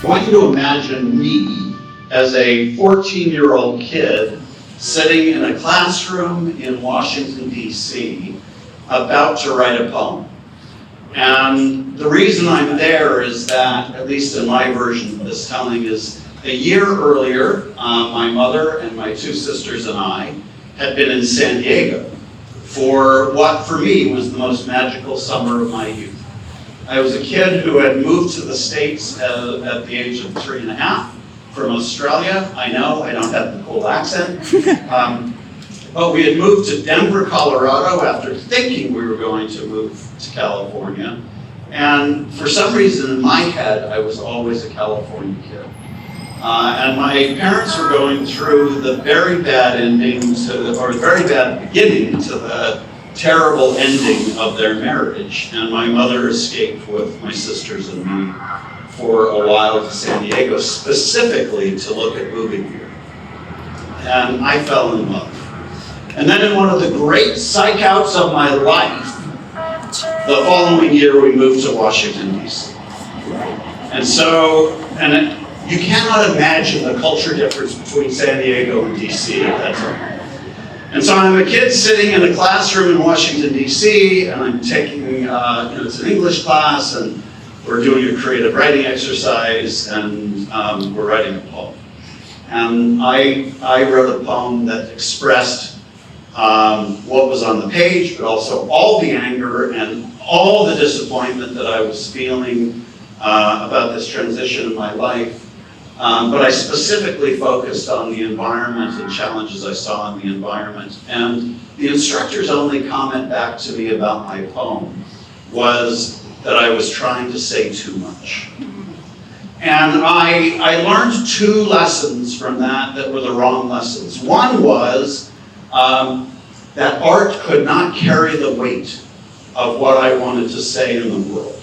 want you to imagine me as a 14-year-old kid sitting in a classroom in Washington, D.C., about to write a poem. And the reason I'm there is that, at least in my version of this telling, is a year earlier, my mother and my two sisters and I had been in San Diego for what, for me, was the most magical summer of my youth. I was a kid who had moved to the States at the age of 3.5 from Australia. I know, I don't have the cool accent. But we had moved to Denver, Colorado after thinking we were going to move to California. And for some reason in my head, I was always a California kid. And my parents were going through the very bad ending or very bad beginning to the terrible ending of their marriage. And my mother escaped with my sisters and me for a while to San Diego, specifically to look at moving here. And I fell in love. And then in one of the great psych outs of my life, the following year we moved to Washington, D.C. And so, you cannot imagine the culture difference between San Diego and D.C. at that time. And so I'm a kid sitting in a classroom in Washington, D.C., and I'm taking, it's an English class, and we're doing a creative writing exercise, and we're writing a poem. And I wrote a poem that expressed what was on the page, but also all the anger and all the disappointment that I was feeling about this transition in my life. But I specifically focused on the environment and challenges I saw in the environment. And the instructor's only comment back to me about my poem was that I was trying to say too much. And I learned two lessons from that were the wrong lessons. One was that art could not carry the weight of what I wanted to say in the world.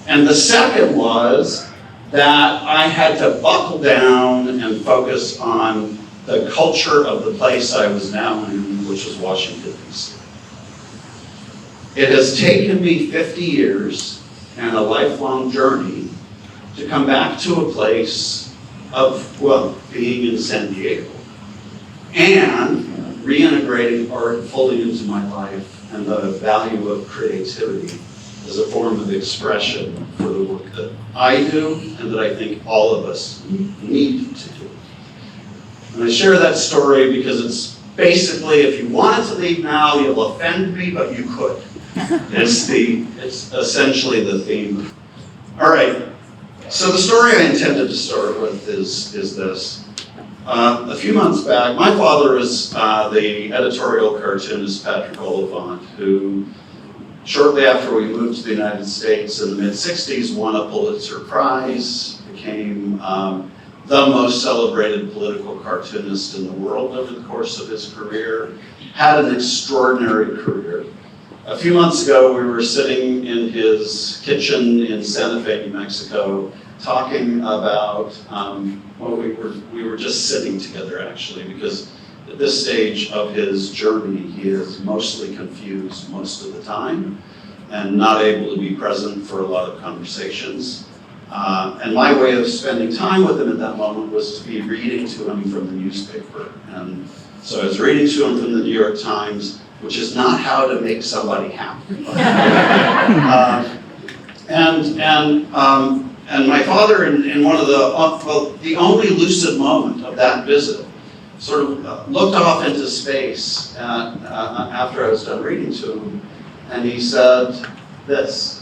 And the second was that I had to buckle down and focus on the culture of the place I was now in, which was Washington, D.C. It has taken me 50 years and a lifelong journey to come back to a place of, being in San Diego and reintegrating art fully into my life and the value of creativity as a form of expression for the work that I do and that I think all of us need to do. And I share that story because it's basically, if you wanted to leave now, you'll offend me, but you could. It's essentially the theme. All right, so the story I intended to start with is this. A few months back, my father is the editorial cartoonist Patrick Oliphant, who shortly after we moved to the United States in the mid-'60s won a Pulitzer Prize, became the most celebrated political cartoonist in the world over the course of his career, had an extraordinary career. A few months ago, we were sitting in his kitchen in Santa Fe, New Mexico, talking about, we were just sitting together actually, because at this stage of his journey, he is mostly confused most of the time and not able to be present for a lot of conversations. And my way of spending time with him at that moment was to be reading to him from the newspaper. And so I was reading to him from the New York Times, which is not how to make somebody happy. And my father, in one of the only lucid moment of that visit, sort of looked off into space after I was done reading to him, and he said this: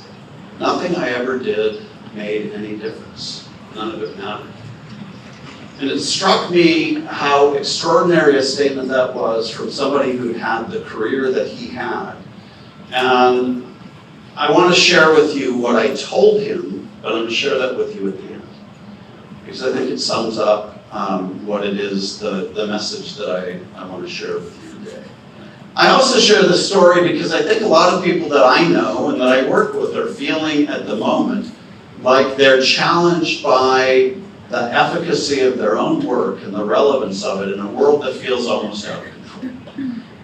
"Nothing I ever did made any difference. None of it mattered." And it struck me how extraordinary a statement that was from somebody who had the career that he had. And I want to share with you what I told him, but I'm going to share that with you at the end, because I think it sums up what it is, the message that I want to share with you today. I also share this story because I think a lot of people that I know and that I work with are feeling at the moment like they're challenged by the efficacy of their own work and the relevance of it in a world that feels almost out of control.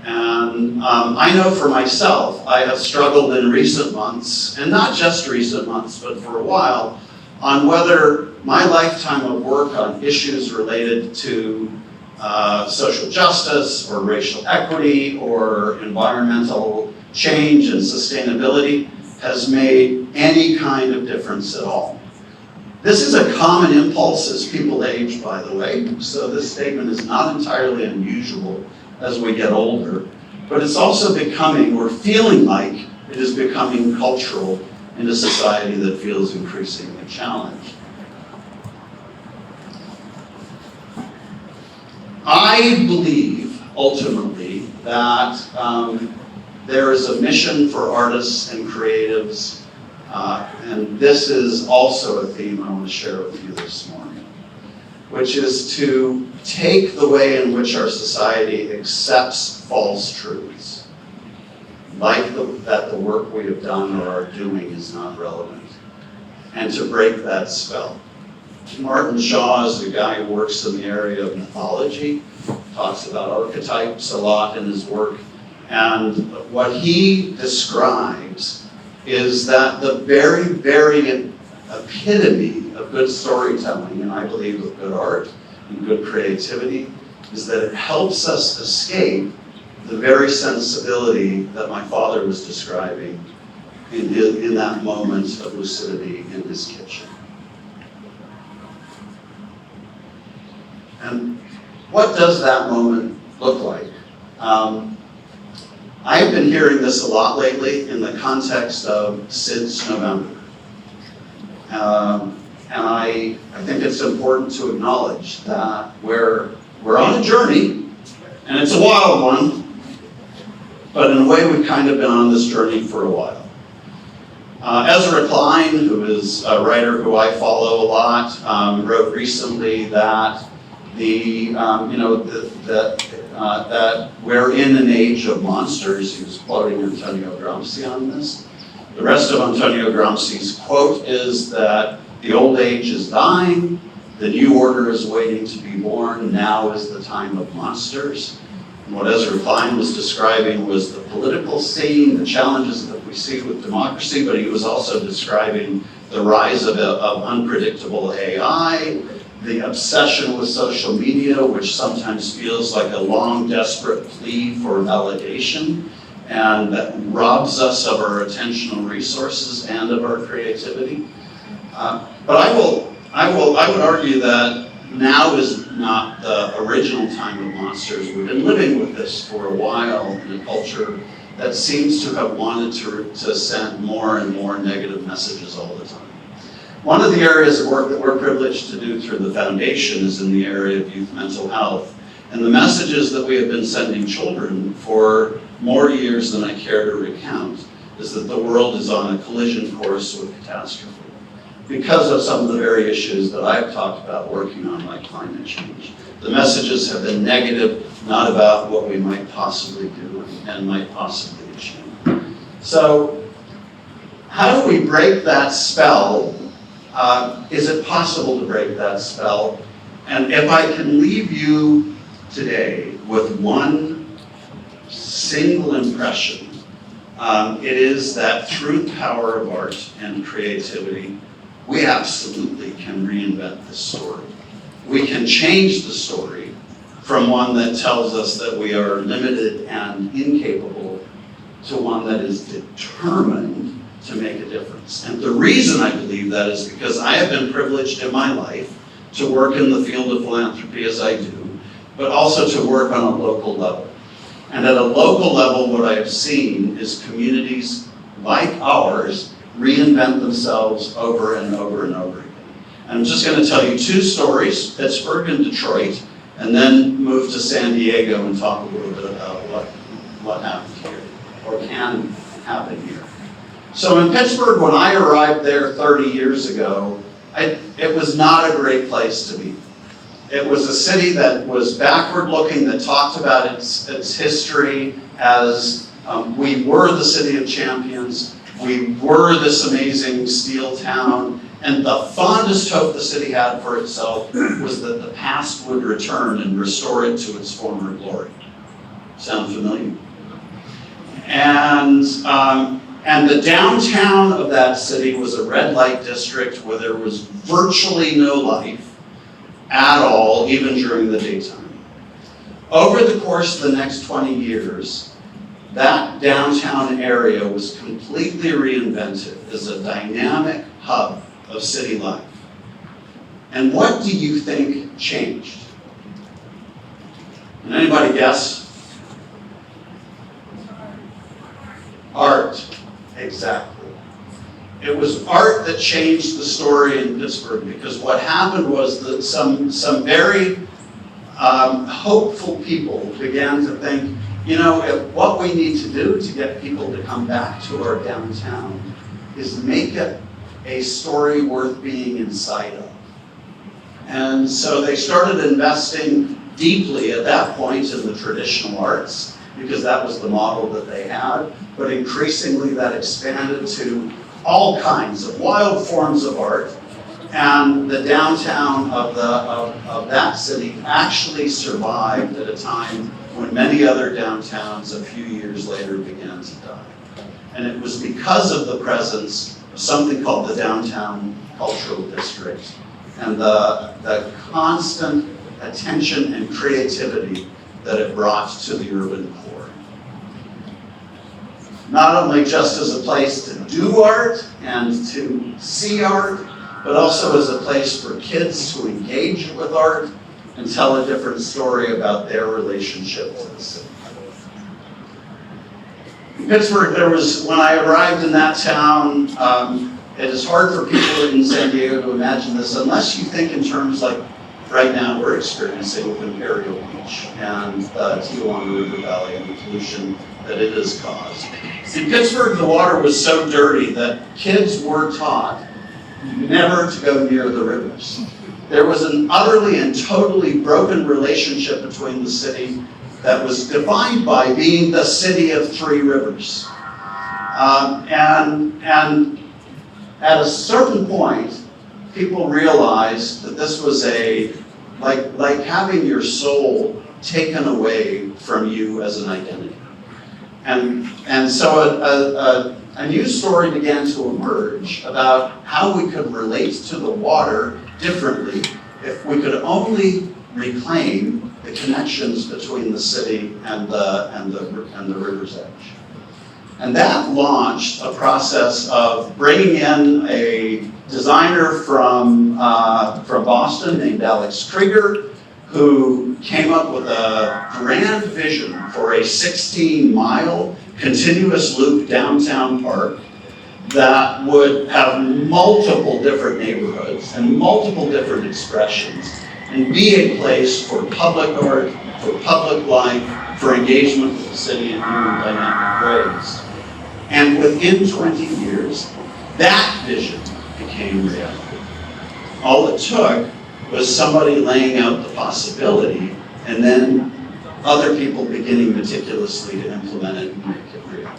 And I know for myself, I have struggled in recent months, and not just recent months, but for a while, on whether my lifetime of work on issues related to social justice or racial equity or environmental change and sustainability has made any kind of difference at all. This is a common impulse as people age, by the way, so this statement is not entirely unusual as we get older, but it's also becoming, or feeling like it is becoming cultural in a society that feels increasingly challenged. I believe, ultimately, that there is a mission for artists and creatives, and this is also a theme I want to share with you this morning, which is to take the way in which our society accepts false truths, like that the work we have done or are doing is not relevant, and to break that spell. Martin Shaw is a guy who works in the area of mythology, talks about archetypes a lot in his work, and what he describes is that the very, very epitome of good storytelling, and I believe of good art and good creativity, is that it helps us escape the very sensibility that my father was describing in that moment of lucidity in his kitchen. And what does that moment look like? I've been hearing this a lot lately in the context of Since November. And I think it's important to acknowledge that we're on a journey, and it's a wild one, but in a way we've kind of been on this journey for a while. Ezra Klein, who is a writer who I follow a lot, wrote recently that that we're in an age of monsters. He was quoting Antonio Gramsci on this. The rest of Antonio Gramsci's quote is that the old age is dying, the new order is waiting to be born, now is the time of monsters. And what Ezra Klein was describing was the political scene, the challenges that we see with democracy, but he was also describing the rise of unpredictable AI, the obsession with social media, which sometimes feels like a long, desperate plea for validation, and that robs us of our attentional resources and of our creativity. But I would argue that now is not the original time of monsters. We've been living with this for a while in a culture that seems to have wanted to send more and more negative messages all the time. One of the areas of work that we're privileged to do through the foundation is in the area of youth mental health. And the messages that we have been sending children for more years than I care to recount is that the world is on a collision course with catastrophe because of some of the very issues that I've talked about working on, like climate change. The messages have been negative, not about what we might possibly do and might possibly achieve. So how do we break that spell? Is it possible to break that spell? And if I can leave you today with one single impression, it is that through the power of art and creativity, we absolutely can reinvent this story. We can change the story from one that tells us that we are limited and incapable to one that is determined to make a difference. And the reason I believe that is because I have been privileged in my life to work in the field of philanthropy as I do, but also to work on a local level. And at a local level, what I have seen is communities like ours reinvent themselves over and over and over again. And I'm just going to tell you two stories, Pittsburgh and Detroit, and then move to San Diego and talk a little bit about what happened here, or can happen here. So in Pittsburgh, when I arrived there 30 years ago, it was not a great place to be. It was a city that was backward looking, that talked about its history as we were the city of champions, we were this amazing steel town, and the fondest hope the city had for itself was that the past would return and restore it to its former glory. Sound familiar? And And the downtown of that city was a red light district where there was virtually no life at all, even during the daytime. Over the course of the next 20 years, that downtown area was completely reinvented as a dynamic hub of city life. And what do you think changed? Can anybody guess? Art. Exactly. It was art that changed the story in Pittsburgh, because what happened was that some very hopeful people began to think, you know, if what we need to do to get people to come back to our downtown is make it a story worth being inside of. And so they started investing deeply at that point in the traditional arts, because that was the model that they had, but increasingly that expanded to all kinds of wild forms of art. And the downtown of that city actually survived at a time when many other downtowns a few years later began to die. And it was because of the presence of something called the Downtown Cultural District and the constant attention and creativity that it brought to the urban core. Not only just as a place to do art and to see art, but also as a place for kids to engage with art and tell a different story about their relationship to the city. In Pittsburgh, when I arrived in that town, it is hard for people in San Diego to imagine this unless you think in terms like right now we're experiencing with Imperial Beach and the Tijuana River Valley and the pollution that it has caused. In Pittsburgh, the water was so dirty that kids were taught never to go near the rivers. There was an utterly and totally broken relationship between the city that was defined by being the city of three rivers. And at a certain point, people realized that this was like having your soul taken away from you as an identity. And so a new story began to emerge about how we could relate to the water differently if we could only reclaim the connections between the city and the river's edge. And that launched a process of bringing in a designer from Boston named Alex Krieger, who came up with a grand vision for a 16-mile continuous loop downtown park that would have multiple different neighborhoods and multiple different expressions and be a place for public art, for public life, for engagement with the city in new and dynamic ways. And within 20 years, that vision became reality. All it took was somebody laying out the possibility and then other people beginning meticulously to implement it and make it real.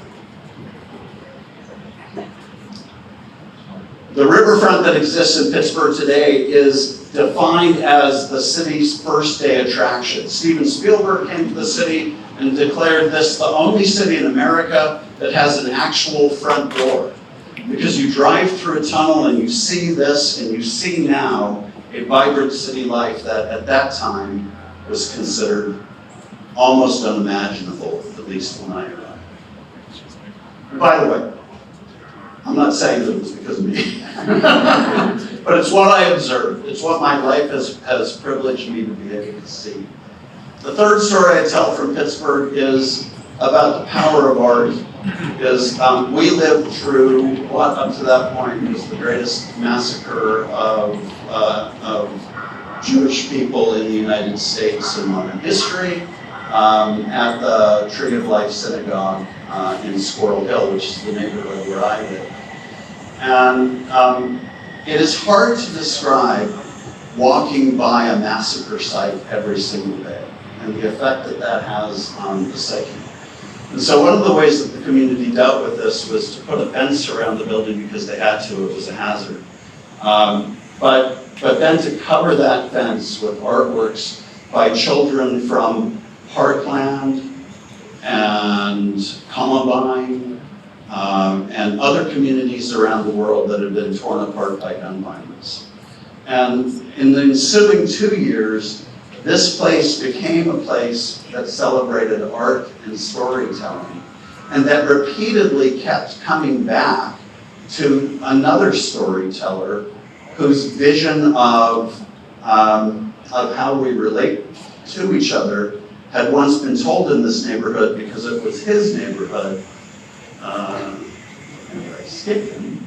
The riverfront that exists in Pittsburgh today is defined as the city's first day attraction. Steven Spielberg came to the city and declared this the only city in America that has an actual front door. Because you drive through a tunnel and you see this and you see now a vibrant city life that at that time was considered almost unimaginable, at least when I arrived. And by the way, I'm not saying that it was because of me, but it's what I observed. It's what my life has privileged me to be able to see. The third story I tell from Pittsburgh is about the power of art. We lived through what up to that point was the greatest massacre of Jewish people in the United States in modern history at the Tree of Life Synagogue in Squirrel Hill, which is the neighborhood where I live. And it is hard to describe walking by a massacre site every single day and the effect that that has on the psyche. And so one of the ways that the community dealt with this was to put a fence around the building because they had to, it was a hazard. But then to cover that fence with artworks by children from Parkland and Columbine and other communities around the world that had been torn apart by gun violence. And in the ensuing 2 years, this place became a place that celebrated art and storytelling, and that repeatedly kept coming back to another storyteller whose vision of how we relate to each other had once been told in this neighborhood because it was his neighborhood. Skip him.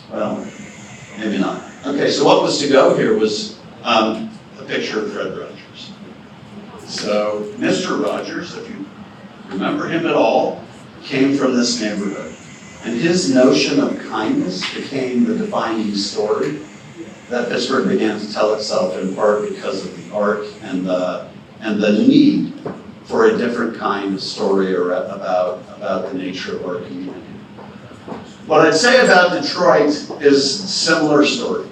Well, maybe not. Okay, so what was to go here was a picture of Fred Rogers. So Mr. Rogers, if you remember him at all, came from this neighborhood. And his notion of kindness became the defining story that Pittsburgh began to tell itself, in part because of the art and the need for a different kind of story about the nature of our community. What I'd say about Detroit is a similar story.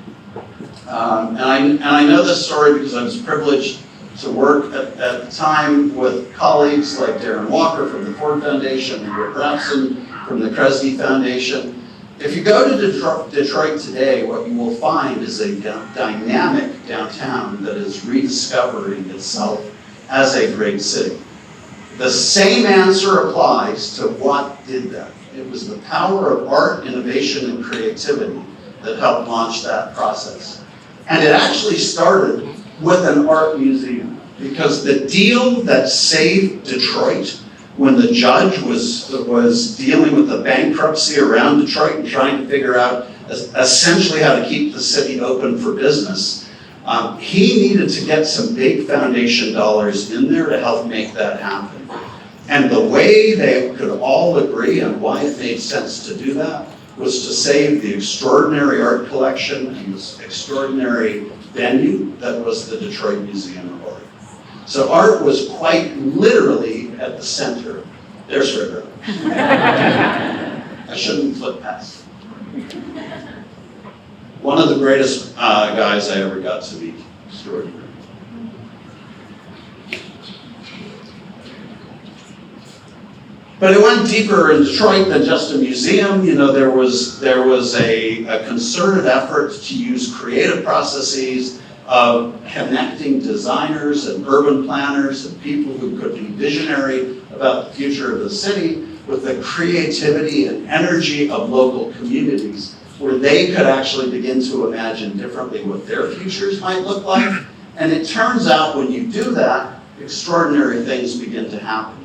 And I know this story because I was privileged to work at the time with colleagues like Darren Walker from the Ford Foundation and Rick Rapson from the Kresge Foundation. If you go to Detroit today, what you will find is a dynamic downtown that is rediscovering itself as a great city. The same answer applies to what did that. It was the power of art, innovation, and creativity that helped launch that process. And it actually started with an art museum, because the deal that saved Detroit when the judge was dealing with the bankruptcy around Detroit and trying to figure out essentially how to keep the city open for business, he needed to get some big foundation dollars in there to help make that happen. And the way they could all agree on why it made sense to do that was to save the extraordinary art collection and this extraordinary venue that was the Detroit Museum of Art. So art was quite literally at the center. There's River. I shouldn't flip past. One of the greatest guys I ever got to meet. Extraordinary. But it went deeper in Detroit than just a museum. You know, there was a concerted effort to use creative processes of connecting designers and urban planners and people who could be visionary about the future of the city with the creativity and energy of local communities, where they could actually begin to imagine differently what their futures might look like. And it turns out when you do that, extraordinary things begin to happen.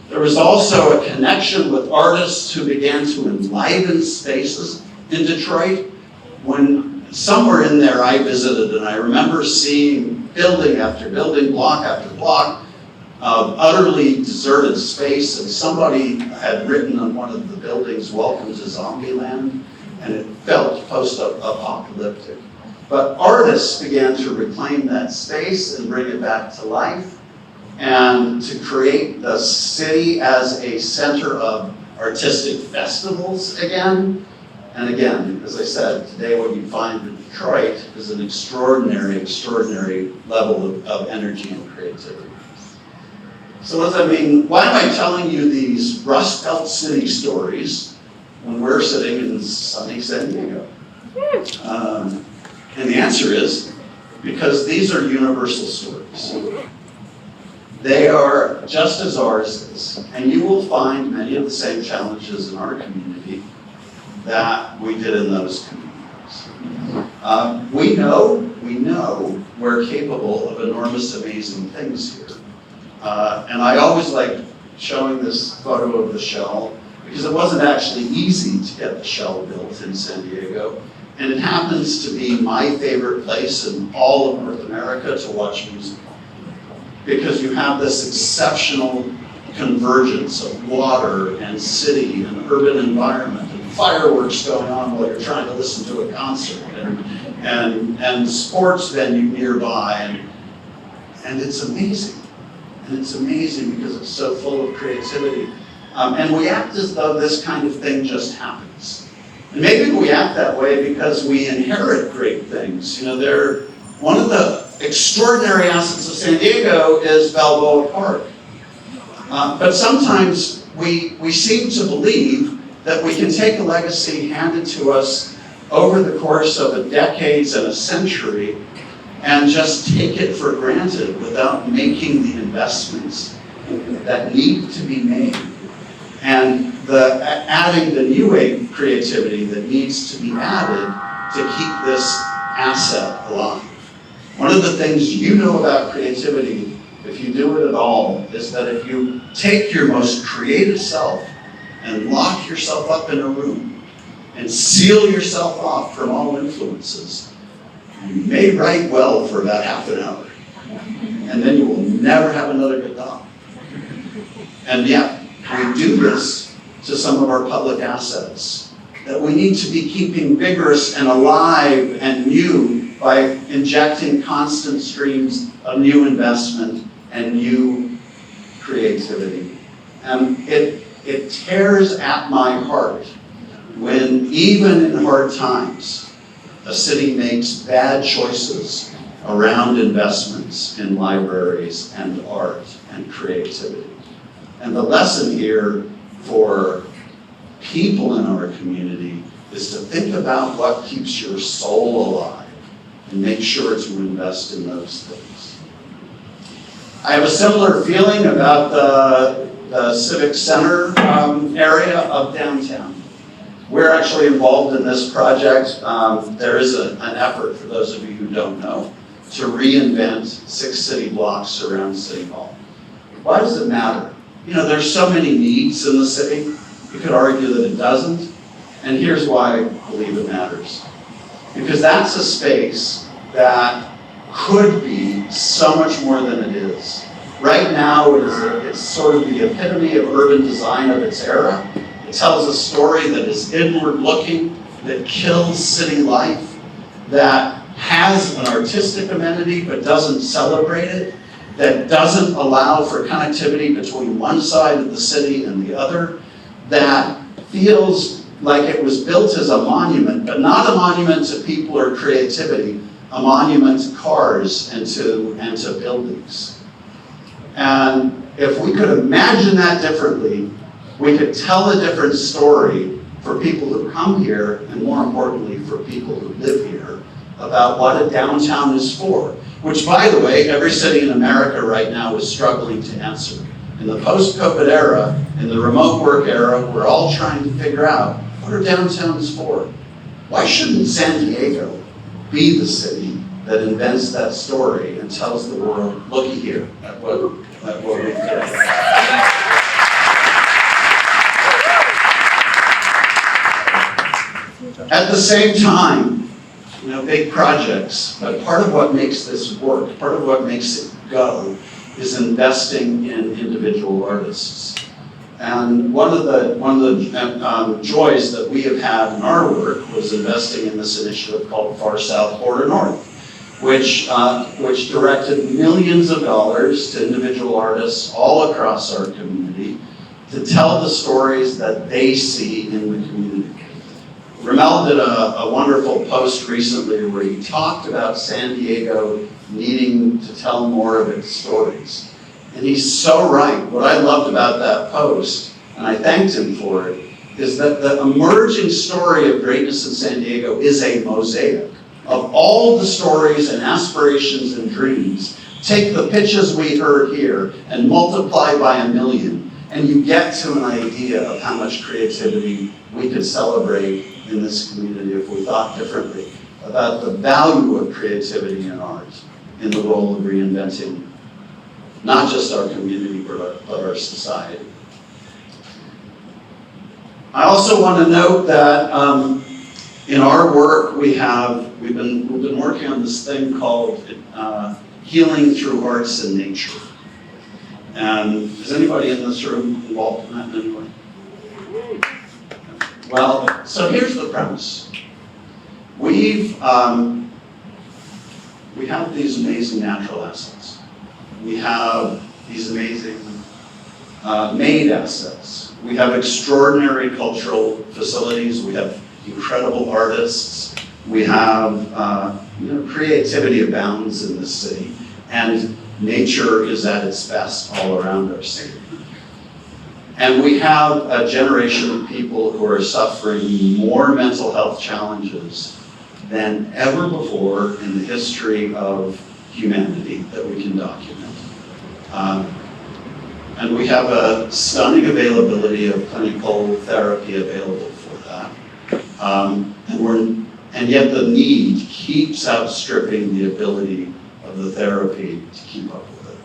There was also a connection with artists who began to enliven spaces in Detroit. When somewhere in there I visited, and I remember seeing building after building, block after block of utterly deserted space, and somebody had written on one of the buildings, "Welcome to Zombieland," and it felt post-apocalyptic. But artists began to reclaim that space and bring it back to life, and to create the city as a center of artistic festivals again. And again, as I said, today what you find in Detroit is an extraordinary, extraordinary level of energy and creativity. So what does that mean? Why am I telling you these Rust Belt city stories when we're sitting in sunny San Diego? And the answer is because these are universal stories. They are just as ours is, and you will find many of the same challenges in our community that we did in those communities. We know we're capable of enormous, amazing things here. And I always like showing this photo of the shell, because it wasn't actually easy to get the shell built in San Diego. And it happens to be my favorite place in all of North America to watch music, because you have this exceptional convergence of water and city and urban environment and fireworks going on while you're trying to listen to a concert and sports venue nearby, and it's amazing. And it's amazing because it's so full of creativity. And we act as though this kind of thing just happens. And maybe we act that way because we inherit great things. You know, one of the extraordinary assets of San Diego is Balboa Park. But sometimes we seem to believe that we can take a legacy handed to us over the course of a decades and a century and just take it for granted without making the investments that need to be made, and adding the new wave creativity that needs to be added to keep this asset alive. One of the things you know about creativity, if you do it at all, is that if you take your most creative self and lock yourself up in a room and seal yourself off from all influences, you may write well for about half an hour, and then you will never have another good thought. And yet, we do this to some of our public assets that we need to be keeping vigorous and alive and new by injecting constant streams of new investment and new creativity. And it tears at my heart when, even in hard times, a city makes bad choices around investments in libraries and art and creativity. And the lesson here for people in our community is to think about what keeps your soul alive and make sure to invest in those things. I have a similar feeling about the Civic Center area of downtown. We're actually involved in this project. There is an effort, for those of you who don't know, to reinvent 6 city blocks around City Hall. Why does it matter? You know, there's so many needs in the city. You could argue that it doesn't. And here's why I believe it matters. Because that's a space that could be so much more than it is. Right now, it's sort of the epitome of urban design of its era. It tells a story that is inward-looking, that kills city life, that has an artistic amenity but doesn't celebrate it, that doesn't allow for connectivity between one side of the city and the other, that feels like it was built as a monument, but not a monument to people or creativity, a monument to cars and to buildings. And if we could imagine that differently, we could tell a different story for people who come here, and more importantly, for people who live here, about what a downtown is for. Which, by the way, every city in America right now is struggling to answer. In the post-COVID era, in the remote work era, we're all trying to figure out, what are downtowns for? Why shouldn't San Diego be the city that invents that story and tells the world, looky here, at what we've done? At the same time, you know, big projects, but part of what makes this work, part of what makes it go, is investing in individual artists. And one of the joys that we have had in our work was investing in this initiative called Far South Border North, which directed millions of dollars to individual artists all across our community to tell the stories that they see in the community. Ramel did a wonderful post recently where he talked about San Diego needing to tell more of its stories. And he's so right. What I loved about that post, and I thanked him for it, is that the emerging story of greatness in San Diego is a mosaic of all the stories and aspirations and dreams. Take the pitches we heard here and multiply by 1,000,000, and you get to an idea of how much creativity we could celebrate in this community if we thought differently about the value of creativity and art in the role of reinventing not just our community but our society. I also want to note that in our work we've been working on this thing called healing through arts and nature. And is anybody in this room involved in that in any way? Well, so here's the premise. We have these amazing natural assets. We have these amazing made assets. We have extraordinary cultural facilities. We have incredible artists. We have creativity abounds in this city, and nature is at its best all around our city. And we have a generation of people who are suffering more mental health challenges than ever before in the history of humanity that we can document. And we have a stunning availability of clinical therapy available for that. And yet the need keeps outstripping the ability of the therapy to keep up with it.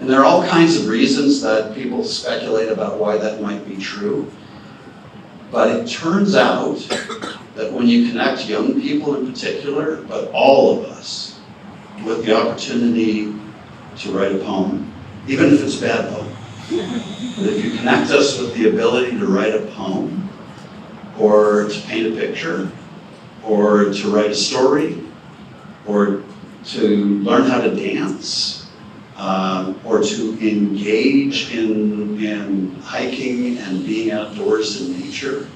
And there are all kinds of reasons that people speculate about why that might be true. But it turns out that when you connect young people in particular, but all of us, with the opportunity to write a poem, even if it's a bad poem, but if you connect us with the ability to write a poem, or to paint a picture, or to write a story, or to learn how to dance, or to engage in hiking and being outdoors in nature,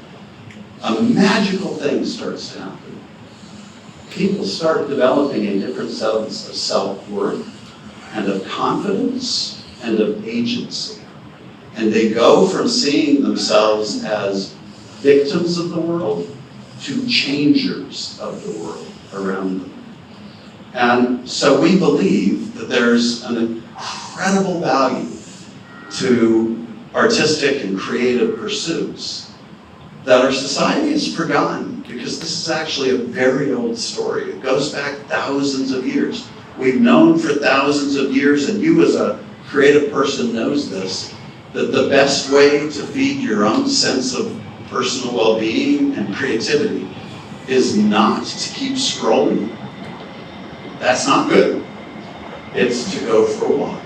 a magical thing starts to happen. People start developing a different sense of self-worth and of confidence and of agency. And they go from seeing themselves as victims of the world to changers of the world around them. And so we believe that there's an incredible value to artistic and creative pursuits that our society has forgotten, because this is actually a very old story. It goes back thousands of years. We've known for thousands of years, and you as a creative person knows this, that the best way to feed your own sense of personal well-being and creativity is not to keep scrolling. That's not good. It's to go for a walk.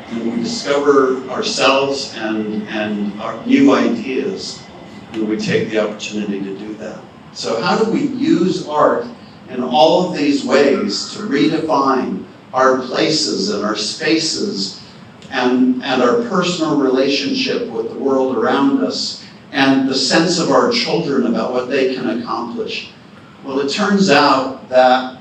And we discover ourselves and our new ideas when we take the opportunity to do that. So how do we use art in all of these ways to redefine our places and our spaces and our personal relationship with the world around us and the sense of our children about what they can accomplish? Well, it turns out that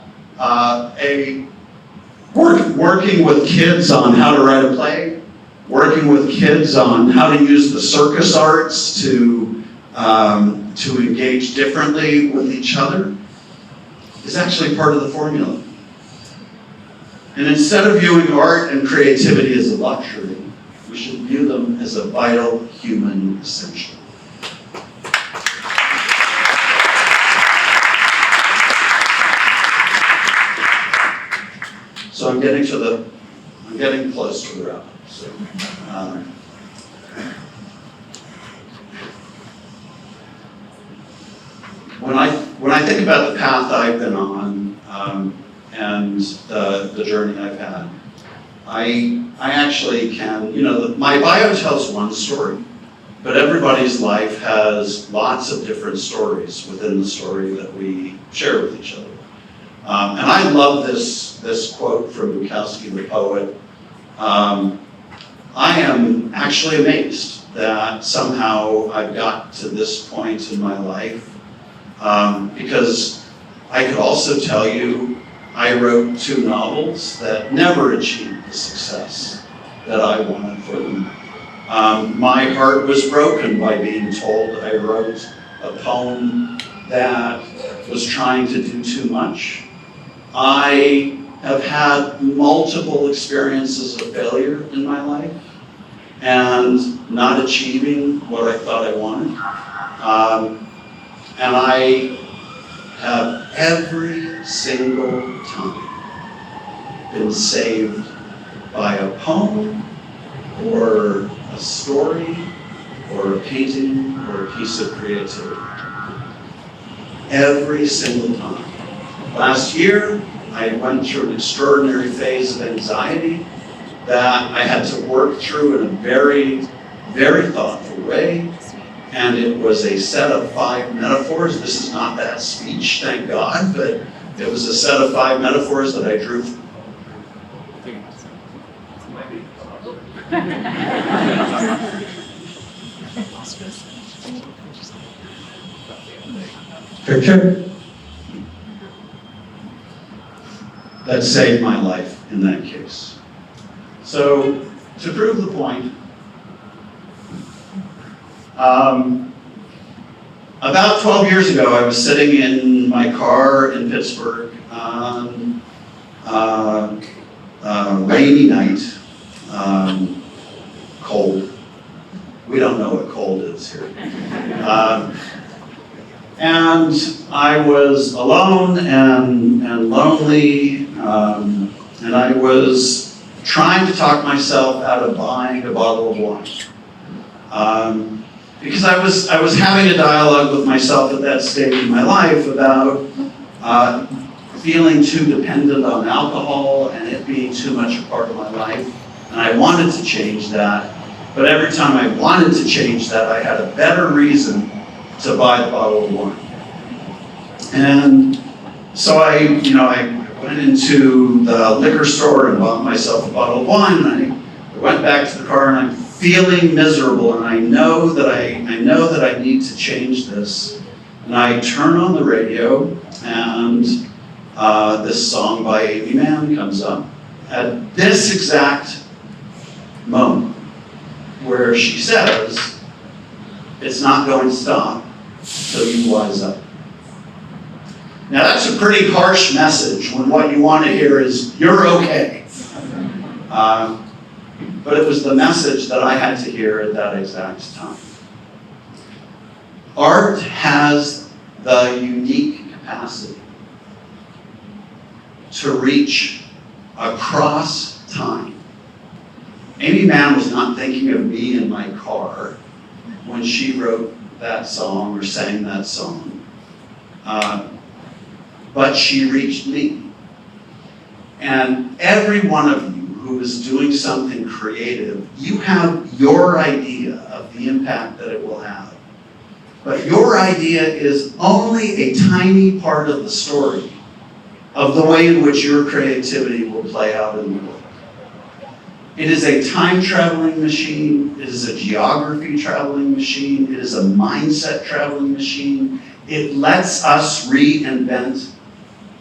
working with kids on how to write a play, working with kids on how to use the circus arts to engage differently with each other is actually part of the formula. And instead of viewing art and creativity as a luxury, we should view them as a vital human essential. So I'm getting close to the wrap up. So, when I think about the path I've been on and the journey I've had, I actually can, my bio tells one story, but everybody's life has lots of different stories within the story that we share with each other. And I love this quote from Bukowski the poet. I am actually amazed that somehow I've got to this point in my life, because I could also tell you I wrote 2 novels that never achieved the success that I wanted for them. My heart was broken by being told I wrote a poem that was trying to do too much. I have had multiple experiences of failure in my life and not achieving what I thought I wanted. And I have every single time been saved by a poem or a story or a painting or a piece of creativity. Every single time. Last year, I went through an extraordinary phase of anxiety that I had to work through in a very, very thoughtful way. And it was a set of 5 metaphors. This is not that speech, thank God, but it was a set of 5 metaphors that I drew. Picture? That saved my life in that case. So, to prove the point, About 12 years ago, I was sitting in my car in Pittsburgh on a rainy night, cold. We don't know what cold is here. And I was alone and lonely, and I was trying to talk myself out of buying a bottle of wine. Because I was having a dialogue with myself at that stage in my life about feeling too dependent on alcohol and it being too much a part of my life. And I wanted to change that, but every time I wanted to change that, I had a better reason to buy the bottle of wine. And so I went into the liquor store and bought myself a bottle of wine, and I went back to the car, and I'm feeling miserable, and I know that I need to change this. And I turn on the radio, and this song by Amy Mann comes up at this exact moment, where she says, "It's not going to stop till you wise up." Now that's a pretty harsh message when what you want to hear is, "You're okay." But it was the message that I had to hear at that exact time. Art has the unique capacity to reach across time. Amy Mann was not thinking of me in my car when she wrote that song or sang that song, but she reached me. And every one of you who is doing something creative, you have your idea of the impact that it will have. But your idea is only a tiny part of the story of the way in which your creativity will play out in the world. It is a time-traveling machine. It is a geography-traveling machine. It is a mindset-traveling machine. It lets us reinvent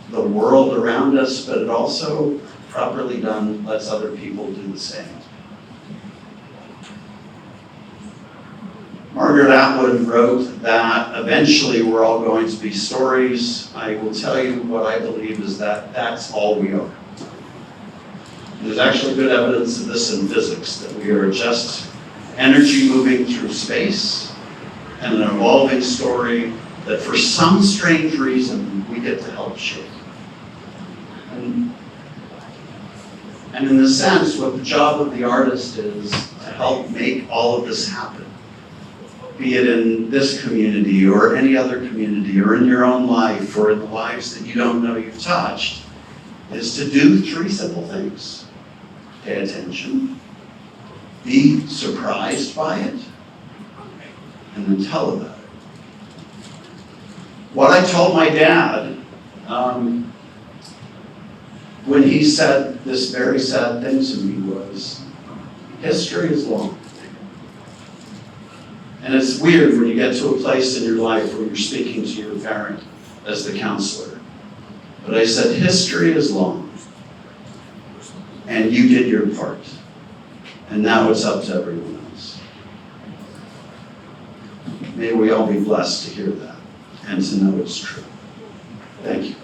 the world around us, but it also, properly done, lets other people do the same. Margaret Atwood wrote that eventually we're all going to be stories. I will tell you what I believe is that that's all we are. There's actually good evidence of this in physics, that we are just energy moving through space and an evolving story that for some strange reason we get to help shape. And in a sense, what the job of the artist is to help make all of this happen, be it in this community or any other community or in your own life or in the lives that you don't know you've touched, is to do three simple things. Pay attention, be surprised by it, and then tell about it. What I told my dad when he said this very sad thing to me was, history is long. And it's weird when you get to a place in your life where you're speaking to your parent as the counselor. But I said, history is long. And you did your part. And now it's up to everyone else. May we all be blessed to hear that and to know it's true. Thank you.